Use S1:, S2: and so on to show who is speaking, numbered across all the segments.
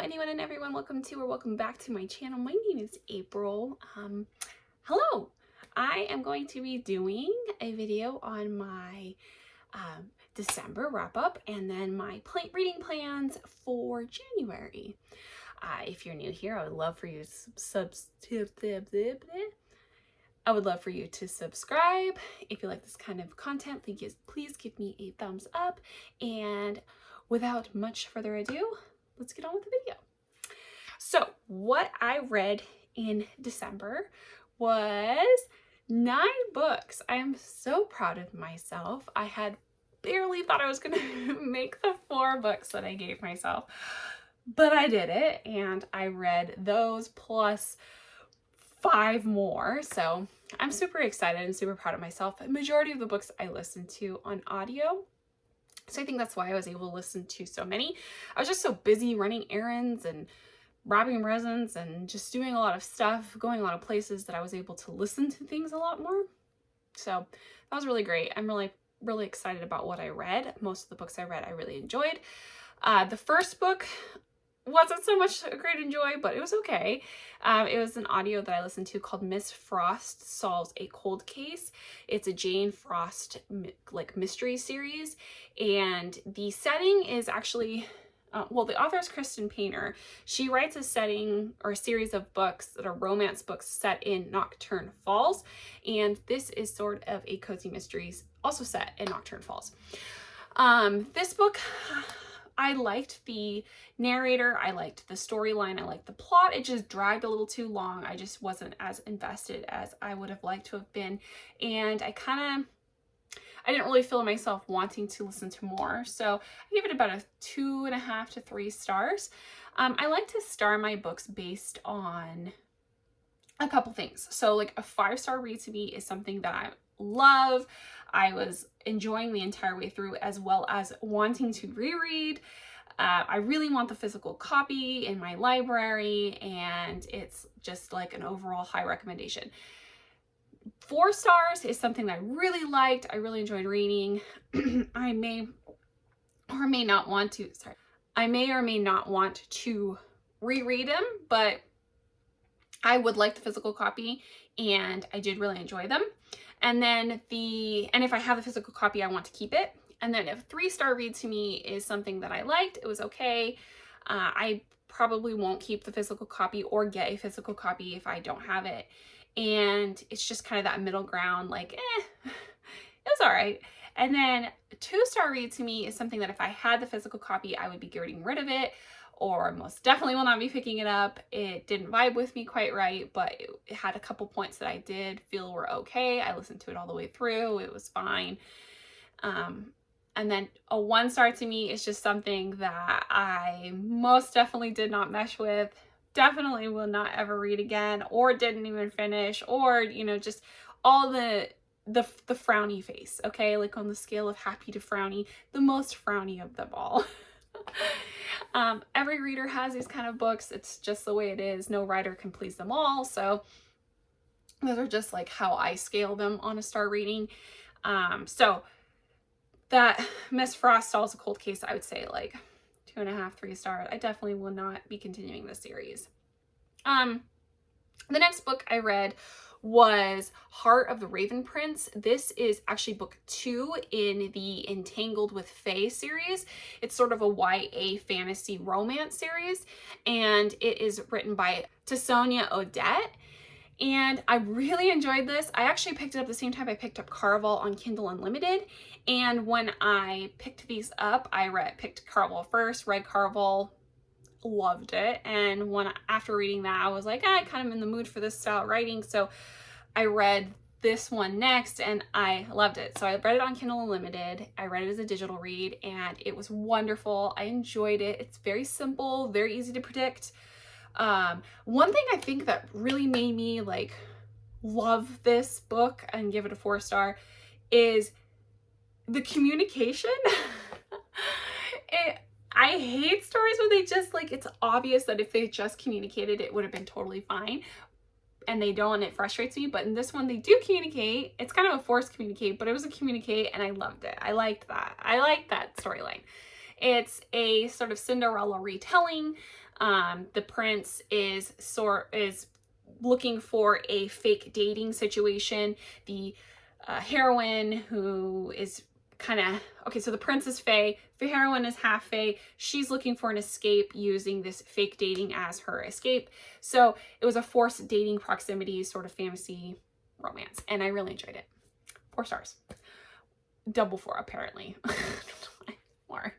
S1: anyone and everyone. Welcome back to my channel. My name is April. Hello. I am going to be doing a video on my December wrap up and then my reading plans for January. If you're new here, I would love for you to subscribe. If you like this kind of content, please give me a thumbs up. And without much further ado, let's get on with the video. So what I read in December was 9 books. I am so proud of myself. I had barely thought I was gonna make the 4 books that I gave myself, but I did it, and I read those plus 5 more. So I'm super excited and super proud of myself. The majority of the books I listened to on audio, so I think that's why I was able to listen to so many. I was just so busy running errands and wrapping presents and just doing a lot of stuff, going a lot of places, that I was able to listen to things a lot more. So that was really great. I'm really excited about what I read. Most of the books I read, I really enjoyed. The first book wasn't so much a great enjoy, but it was okay. It was an audio that I listened to called Miss Frost Solves a Cold Case. It's a Jane Frost mystery series, and the setting is actually the author is Kristen Painter. She writes a setting or a series of books that are romance books set in Nocturne Falls, and this is sort of a cozy mysteries also set in Nocturne Falls. This book, I liked the narrator, I liked the storyline, I liked the plot. It just dragged a little too long. I just wasn't as invested as I would have liked to have been, and I didn't really feel myself wanting to listen to more. So I gave it about a 2.5 to 3 stars. I like to star my books based on a couple things. So like a 5-star read to me is something that I love. I was enjoying the entire way through, as well as wanting to reread. I really want the physical copy in my library, and it's just like an overall high recommendation. 4 stars is something that I really liked. I really enjoyed reading. I may or may not want to reread them, but I would like the physical copy, and I did really enjoy them. And then if I have the physical copy, I want to keep it. And then a 3-star read to me is something that I liked. It was okay. I probably won't keep the physical copy or get a physical copy if I don't have it. And it's just kind of that middle ground, like, it was all right. And then a 2-star read to me is something that if I had the physical copy, I would be getting rid of it, or most definitely will not be picking it up. It didn't vibe with me quite right, but it had a couple points that I did feel were okay. I listened to it all the way through. It was fine. And then a 1-star to me is just something that I most definitely did not mesh with, definitely will not ever read again, or didn't even finish, or, you know, just all the frowny face, okay? Like on the scale of happy to frowny, the most frowny of them all. Every reader has these kind of books. It's just the way it is. No writer can please them all. So those are just like how I scale them on a star rating. So that Miss Frost Solves a Cold Case, I would say like 2.5, 3 stars. I definitely will not be continuing the series. The next book I read was Heart of the Raven Prince. This is actually book 2 in the Entangled with Fae series. It's sort of a YA fantasy romance series, and it is written by Sonia Odette. And I really enjoyed this. I actually picked it up the same time I picked up Caraval on Kindle Unlimited. And when I picked these up, I picked Caraval first, read Caraval, loved it. And after reading that, I was like, I kind of in the mood for this style of writing. So I read this one next, and I loved it. So I read it on Kindle Unlimited. I read it as a digital read, and it was wonderful. I enjoyed it. It's very simple, very easy to predict. One thing I think that really made me like love this book and give it a 4-star is the communication. I hate stories where they just like, it's obvious that if they just communicated, it would have been totally fine, and they don't, and it frustrates me. But in this one, they do communicate. It's kind of a forced communicate, but it was a communicate, and I loved it. I liked that. I liked that storyline. It's a sort of Cinderella retelling. The prince is looking for a fake dating situation. The heroine, who is kind of, okay, so the prince is fae, the heroine is half fae. She's looking for an escape using this fake dating as her escape. So it was a forced dating proximity sort of fantasy romance, and I really enjoyed it. 4 stars. Double 4 apparently. More.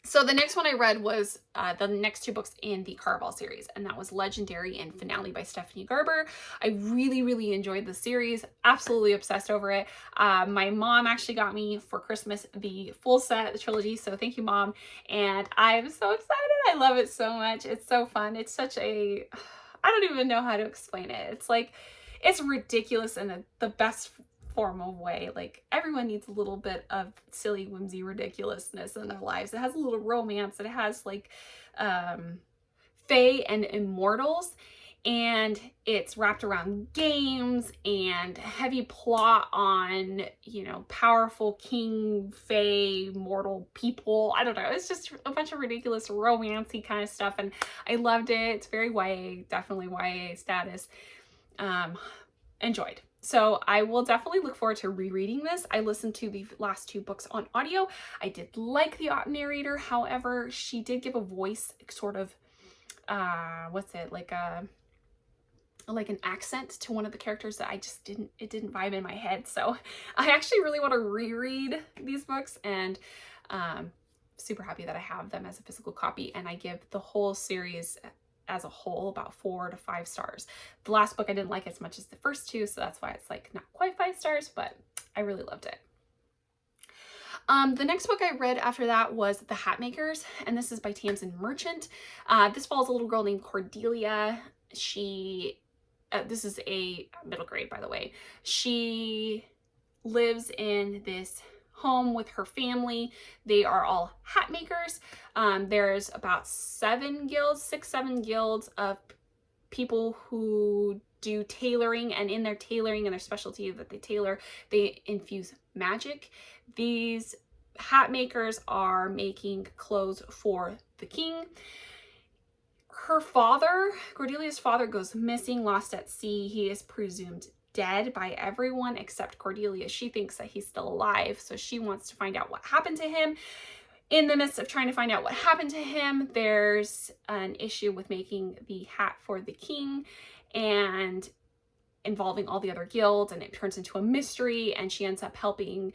S1: So the next one I read was the next 2 books in the Caraval series, and that was Legendary and Finale by Stephanie Garber. I really, really enjoyed the series, absolutely obsessed over it. My mom actually got me for Christmas the full set, the trilogy, so thank you, Mom. And I'm so excited. I love it so much. It's so fun. It's such a, I don't even know how to explain it. It's like, it's ridiculous in the best form of way. Like, everyone needs a little bit of silly, whimsy, ridiculousness in their lives. It has a little romance. It has like fae and immortals, and it's wrapped around games and heavy plot on, you know, powerful king, fae, mortal people. I don't know. It's just a bunch of ridiculous romancy kind of stuff, and I loved it. It's very YA, definitely YA status. Enjoyed. So I will definitely look forward to rereading this. I listened to the last 2 books on audio. I did like the narrator. However, she did give a voice sort of, what's it, like an accent to one of the characters that I just didn't vibe in my head. So I actually really want to reread these books, and super happy that I have them as a physical copy. And I give the whole series as a whole about 4 to 5 stars. The last book I didn't like as much as the first 2, so that's why it's like not quite 5 stars, but I really loved it. The next book I read after that was The Hatmakers, and this is by Tamsin Merchant. This follows a little girl named Cordelia. She, this is a middle grade, by the way. She lives in this home with her family. They are all hat makers. There's about 7 guilds of people who do tailoring, and in their tailoring and their specialty that they tailor, they infuse magic. These hat makers are making clothes for the king. Her father, Cordelia's father, goes missing, lost at sea. He is presumed dead by everyone except Cordelia. She thinks that he's still alive, so she wants to find out what happened to him. In the midst of trying to find out what happened to him, there's an issue with making the hat for the king and involving all the other guilds, and it turns into a mystery, and she ends up helping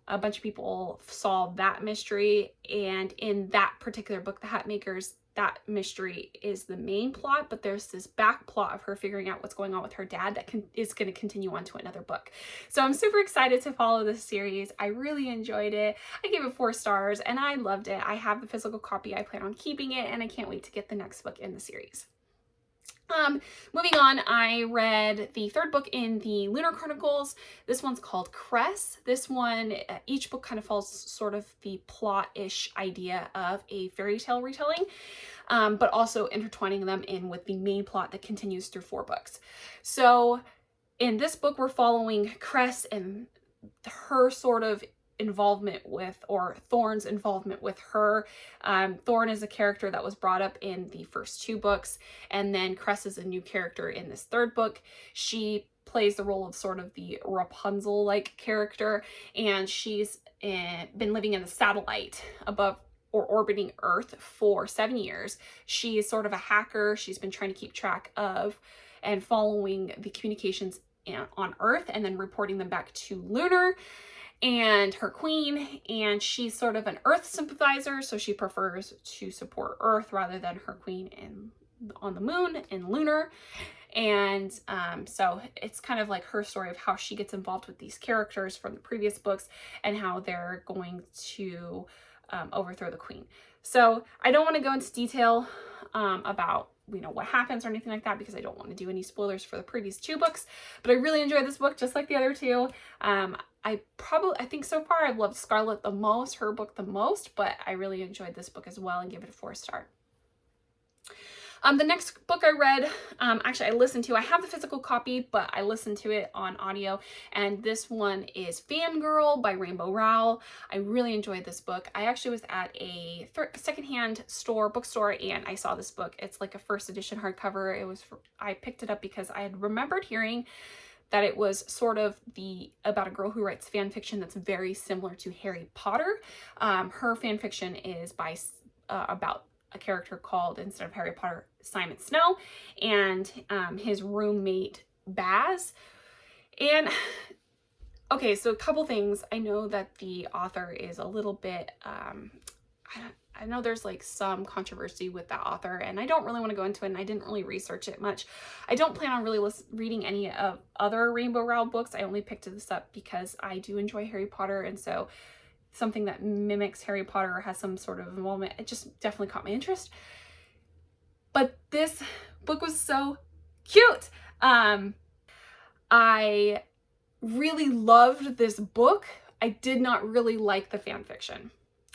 S1: a bunch of people solve that mystery. And in that particular book, The Hat Makers, that mystery is the main plot, but there's this back plot of her figuring out what's going on with her dad that is going to continue on to another book. So I'm super excited to follow this series. I really enjoyed it. I gave it 4 stars and I loved it. I have the physical copy. I plan on keeping it, and I can't wait to get the next book in the series. Moving on, I read the 3rd book in the Lunar Chronicles. This one's called Cress. This one, each book kind of follows sort of the plot-ish idea of a fairy tale retelling, but also intertwining them in with the main plot that continues through 4 books. So in this book, we're following Cress and her sort of involvement with, or Thorn's involvement with her. Thorn is a character that was brought up in the first 2 books, and then Cress is a new character in this 3rd book. She plays the role of sort of the Rapunzel-like character, and she's been living in a satellite above or orbiting Earth for 7 years. She is sort of a hacker. She's been trying to keep track of and following the communications on Earth and then reporting them back to Lunar and her queen, and she's sort of an Earth sympathizer, so she prefers to support Earth rather than her queen on the moon in Lunar. And so it's kind of like her story of how she gets involved with these characters from the previous books and how they're going to overthrow the queen. So I don't want to go into detail about, you know, what happens or anything like that, because I don't want to do any spoilers for the previous 2 books, but I really enjoyed this book just like the other 2. I think so far I've loved Scarlet the most, her book the most, but I really enjoyed this book as well and give it a 4 star. The next book I read, actually I listened to, I have the physical copy, but I listened to it on audio, and this one is Fangirl by Rainbow Rowell. I really enjoyed this book. I actually was at a secondhand bookstore, and I saw this book. It's like a first edition hardcover. I picked it up because I had remembered hearing that it was sort of about a girl who writes fan fiction that's very similar to Harry Potter. Her fan fiction is about a character called, instead of Harry Potter, Simon Snow, and his roommate Baz. And okay, so a couple things. I know that the author is a little bit, I know there's like some controversy with that author, and I don't really want to go into it, and I didn't really research it much. I don't plan on really reading any of other Rainbow Rowell books. I only picked this up because I do enjoy Harry Potter, and so something that mimics Harry Potter or has some sort of involvement, it just definitely caught my interest. But this book was so cute. I really loved this book. I did not really like the fan fiction.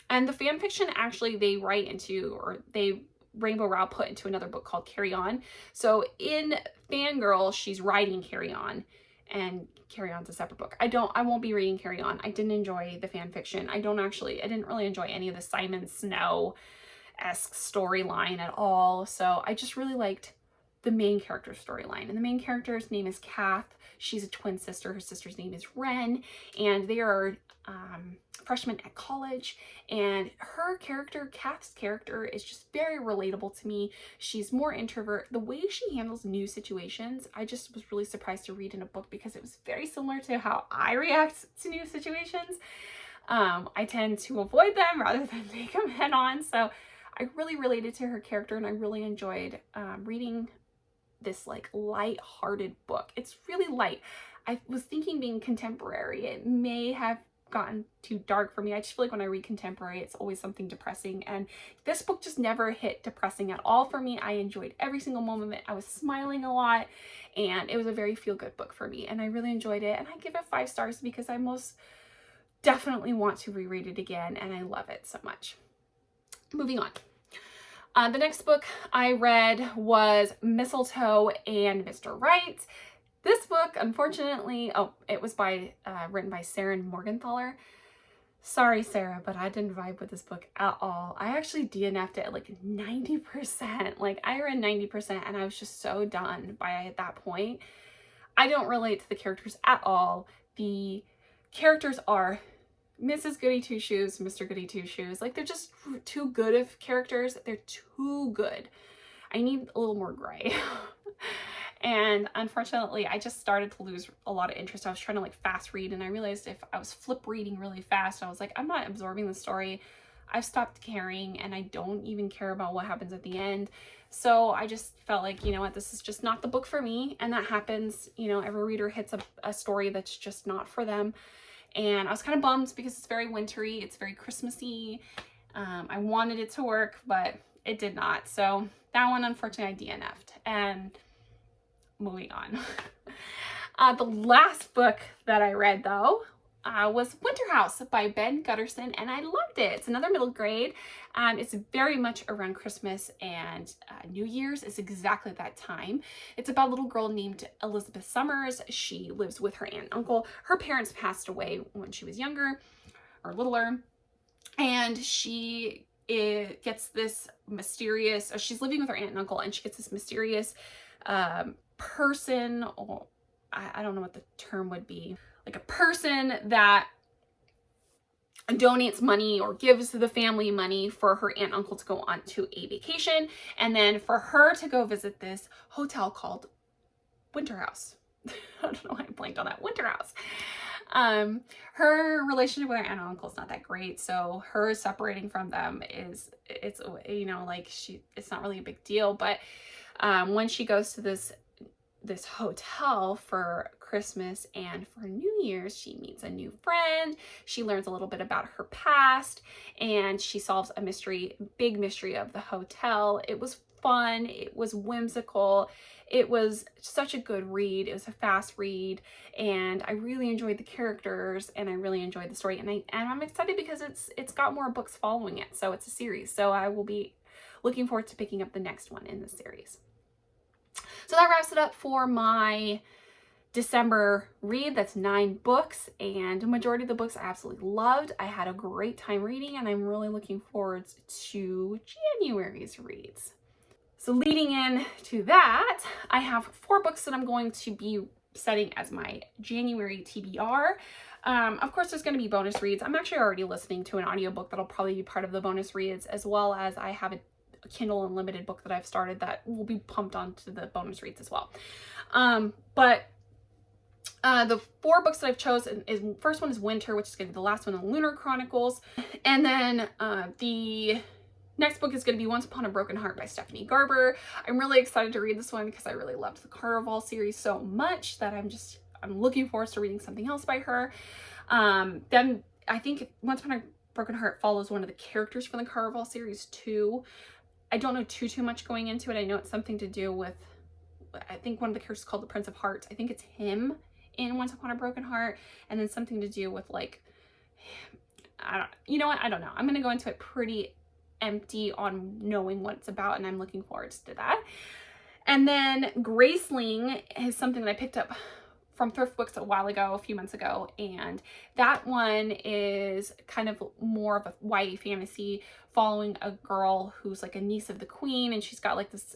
S1: And the fan fiction, actually, Rainbow Rowell put into another book called Carry On. So in Fangirl, she's writing Carry On, and Carry On's a separate book. I won't be reading Carry On. I didn't enjoy the fan fiction. I didn't really enjoy any of the Simon Snow-esque storyline at all. So I just really liked the main character storyline. And the main character's name is Kath. She's a twin sister. Her sister's name is Ren, and they are freshmen at college. And Kath's character, is just very relatable to me. She's more introvert. The way she handles new situations, I just was really surprised to read in a book, because it was very similar to how I react to new situations. I tend to avoid them rather than take them head on. So I really related to her character, and I really enjoyed reading this like light-hearted book. It's really light. I was thinking being contemporary, it may have gotten too dark for me. I just feel like when I read contemporary, it's always something depressing, and this book just never hit depressing at all for me. I enjoyed every single moment of it. I was smiling a lot, and it was a very feel-good book for me, and I really enjoyed it. And I give it 5 stars because I most definitely want to reread it again, and I love it so much. Moving on. The next book I read was Mistletoe and Mr Right. This book, unfortunately, it was written by Sarah Morgenthaler. Sorry, Sarah, but I didn't vibe with this book at all. I actually DNF'd it at like 90%. Like, I read 90%, and I was just so done by that point. I don't relate to the characters at all. The characters are Mrs. Goody Two Shoes, Mr. Goody Two Shoes. Like, they're just too good of characters. They're too good. I need a little more gray. And unfortunately, I just started to lose a lot of interest. I was trying to like fast read, and I realized if I was flip reading really fast, I was like, I'm not absorbing the story. I've stopped caring, and I don't even care about what happens at the end. So I just felt like, you know what, this is just not the book for me. And that happens, you know, every reader hits a story that's just not for them. And I was kind of bummed because it's very wintry, it's very Christmassy. I wanted it to work, but it did not. So that one, unfortunately, I DNF'd. And moving on. The last book that I read, though, was Winter House by Ben Gutterson, and I loved it. It's another middle grade. It's very much around Christmas, and New Year's is exactly that time. It's about a little girl named Elizabeth Summers. She lives with her aunt and uncle. Her parents passed away when she was younger or littler, and she gets this mysterious, she's living with her aunt and uncle, and she gets this mysterious person, or I don't know what the term would be, like a person that donates money or gives the family money for her aunt and uncle to go on to a vacation, and then for her to go visit this hotel called Winter House. I don't know why I blanked on that. Winter House. Her relationship with her aunt and uncle is not that great, so her separating from them it's you know, like, it's not really a big deal. But when she goes to this hotel for Christmas and for New Year's, she meets a new friend. She learns a little bit about her past, and she solves a big mystery of the hotel. It was fun. It was whimsical. It was such a good read. It was a fast read, and I really enjoyed the characters, and I really enjoyed the story. And I'm excited because it's got more books following it. So it's a series. So I will be looking forward to picking up the next one in this series. So that wraps it up for my December read. That's 9 books, and a majority of the books I absolutely loved. I had a great time reading, and I'm really looking forward to January's reads. So leading in to that, I have 4 books that I'm going to be setting as my January TBR. Of course, there's going to be bonus reads. I'm actually already listening to an audiobook that'll probably be part of the bonus reads, as well as I have a Kindle Unlimited book that I've started that will be pumped onto the bonus reads as well. The 4 books that I've chosen is, first one is Winter, which is going to be the last one in Lunar Chronicles. And then the next book is going to be Once Upon a Broken Heart by Stephanie Garber. I'm really excited to read this one because I really loved the Caraval series so much that I'm looking forward to reading something else by her. Then I think Once Upon a Broken Heart follows one of the characters from the Caraval series too. I don't know too much going into it. I know it's something to do with, I think one of the characters is called the Prince of Hearts. I think it's him in Once Upon a Broken Heart, and then something to do with like, you know what? I don't know. I'm going to go into it pretty empty on knowing what it's about, and I'm looking forward to that. And then Graceling is something that I picked up from Thrift Books a few months ago, and that one is kind of more of a YA fantasy following a girl who's like a niece of the queen, and she's got like this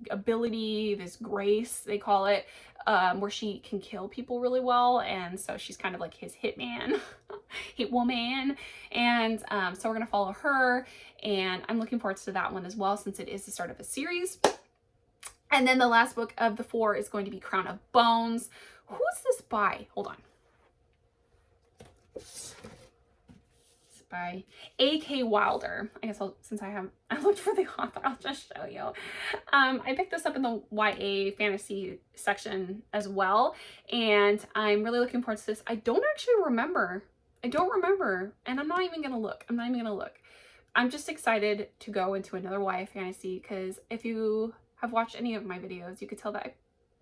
S1: ability, this grace they call it, where she can kill people really well, and so she's kind of like his hitman, hit woman, and so we're gonna follow her, and I'm looking forward to that one as well since it is the start of a series. And then the last book of the 4 is going to be Crown of Bones. Who's this by? Hold on. It's by A.K. Wilder. I guess since I looked for the author, I'll just show you. I picked this up in the YA fantasy section as well, and I'm really looking forward to this. I don't remember, and I'm not even gonna look. I'm just excited to go into another YA fantasy, because if you have watched any of my videos, you could tell that I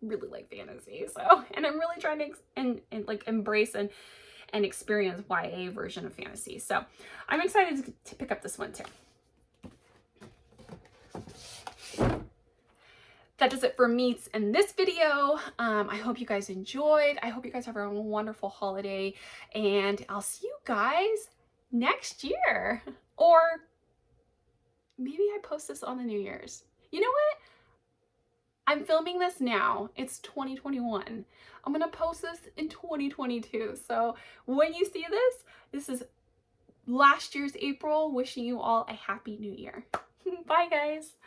S1: really like fantasy. So, and I'm really trying to like embrace and experience YA version of fantasy. So I'm excited to pick up this one too. That does it for me in this video. I hope you guys enjoyed. I hope you guys have a wonderful holiday, and I'll see you guys next year. Or maybe I post this on the New Year's. You know what? I'm filming this now. It's 2021. I'm gonna post this in 2022. So when you see this, this is last year's April, wishing you all a happy new year. Bye guys.